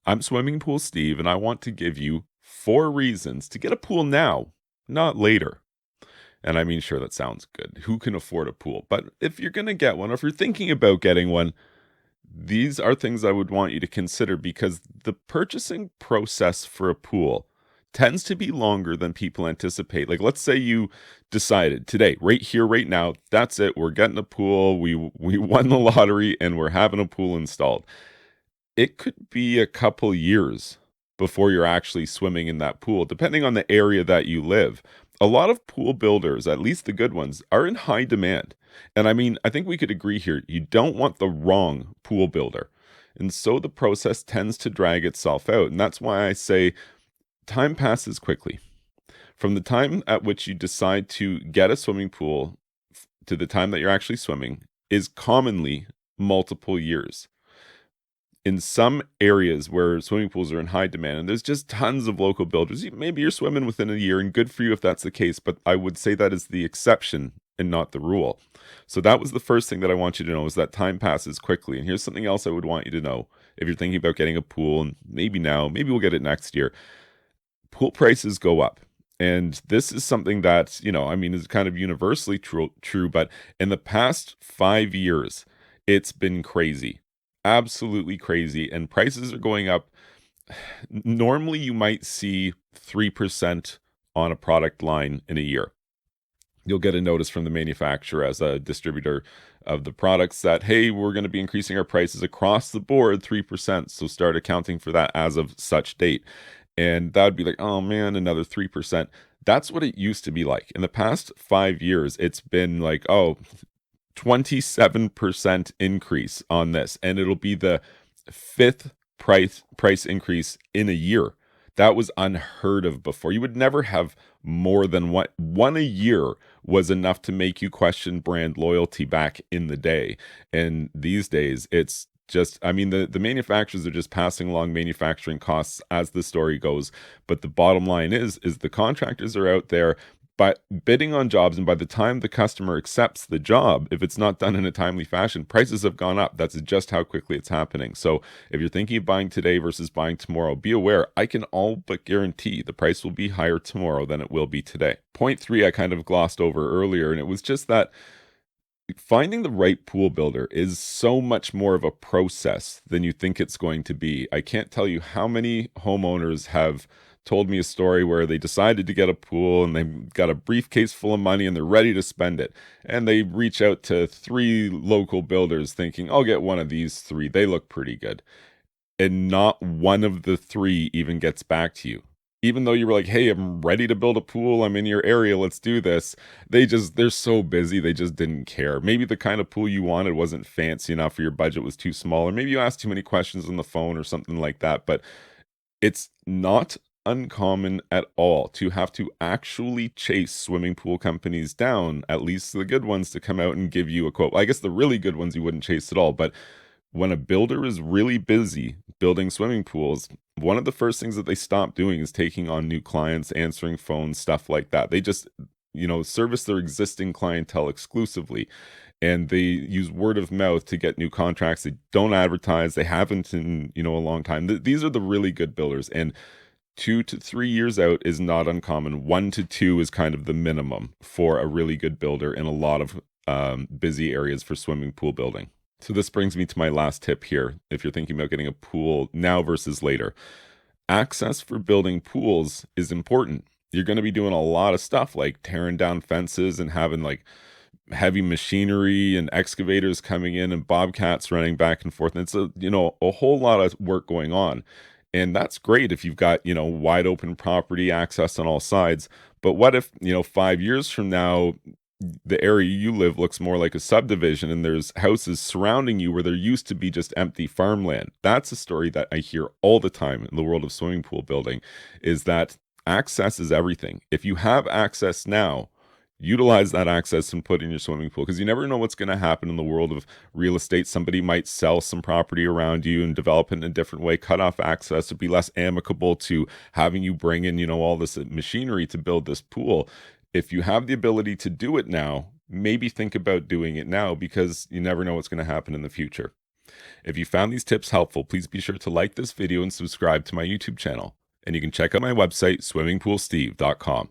I'm Swimming Pool Steve, and I want to give you 4 reasons to get a pool now, not later. And I mean, sure, that sounds good. Who can afford a pool? But if you're going to get one, or if you're thinking about getting one, these are things I would want you to consider because the purchasing process for a pool tends to be longer than people anticipate. Like, let's say you decided today, right here, right now, that's it. We're getting a pool. We won the lottery, and we're having a pool installed. It could be a couple years before you're actually swimming in that pool, depending on the area that you live. A lot of pool builders, at least the good ones, are in high demand. And I mean, I think we could agree here, you don't want the wrong pool builder. And so the process tends to drag itself out. And that's why I say time passes quickly. From the time at which you decide to get a swimming pool to the time that you're actually swimming is commonly multiple years. In some areas where swimming pools are in high demand, and there's just tons of local builders, maybe you're swimming within a year, and good for you if that's the case, but I would say that is the exception and not the rule. So that was the first thing that I want you to know is that time passes quickly. And here's something else I would want you to know if you're thinking about getting a pool, and maybe now, maybe we'll get it next year. Pool prices go up. And this is something that, I mean, is kind of universally true, but in the past 5 years, it's been crazy. Absolutely crazy. And prices are going up. Normally, you might see 3% on a product line in a year. You'll get a notice from the manufacturer as a distributor of the products that, hey, we're going to be increasing our prices across the board 3%. So start accounting for that as of such date. And that would be like, oh man, another 3%. That's what it used to be like. In the past 5 years, it's been like, 27% increase on this. And it'll be the fifth price increase in a year. That was unheard of before. You would never have more than one a year was enough to make you question brand loyalty back in the day. And these days, it's just, I mean, the manufacturers are just passing along manufacturing costs as the story goes. But the bottom line is the contractors are out there but bidding on jobs, and by the time the customer accepts the job, if it's not done in a timely fashion, prices have gone up. That's just how quickly it's happening. So if you're thinking of buying today versus buying tomorrow, be aware, I can all but guarantee the price will be higher tomorrow than it will be today. Point 3, I kind of glossed over earlier, and it was just that finding the right pool builder is so much more of a process than you think it's going to be. I can't tell you how many homeowners have told me a story where they decided to get a pool and they've got a briefcase full of money and they're ready to spend it. And they reach out to 3 local builders thinking, I'll get one of these 3. They look pretty good. And not one of the 3 even gets back to you. Even though you were like, hey, I'm ready to build a pool. I'm in your area. Let's do this. They're so busy. They just didn't care. Maybe the kind of pool you wanted wasn't fancy enough or your budget was too small. Or maybe you asked too many questions on the phone or something like that. But it's not uncommon at all to have to actually chase swimming pool companies down, at least the good ones, to come out and give you a quote. Well, I guess the really good ones you wouldn't chase at all, but when a builder is really busy building swimming pools, one of the first things that they stop doing is taking on new clients, answering phones, stuff like that. They just, service their existing clientele exclusively. And they use word of mouth to get new contracts. They don't advertise. They haven't in, a long time. These are the really good builders. And 2 to 3 years out is not uncommon. 1 to 2 is kind of the minimum for a really good builder in a lot of busy areas for swimming pool building. So this brings me to my last tip here. If you're thinking about getting a pool now versus later, access for building pools is important. You're going to be doing a lot of stuff like tearing down fences and having like heavy machinery and excavators coming in and bobcats running back and forth. And it's a whole lot of work going on. And that's great if you've got, wide open property access on all sides. But what if, 5 years from now, the area you live looks more like a subdivision and there's houses surrounding you where there used to be just empty farmland? That's a story that I hear all the time in the world of swimming pool building, is that access is everything. If you have access now, utilize that access and put in your swimming pool, because you never know what's going to happen in the world of real estate. Somebody might sell some property around you and develop it in a different way. Cut off access would be less amicable to having you bring in, all this machinery to build this pool. If you have the ability to do it now, maybe think about doing it now, because you never know what's going to happen in the future. If you found these tips helpful, please be sure to like this video and subscribe to my YouTube channel. And you can check out my website, swimmingpoolsteve.com.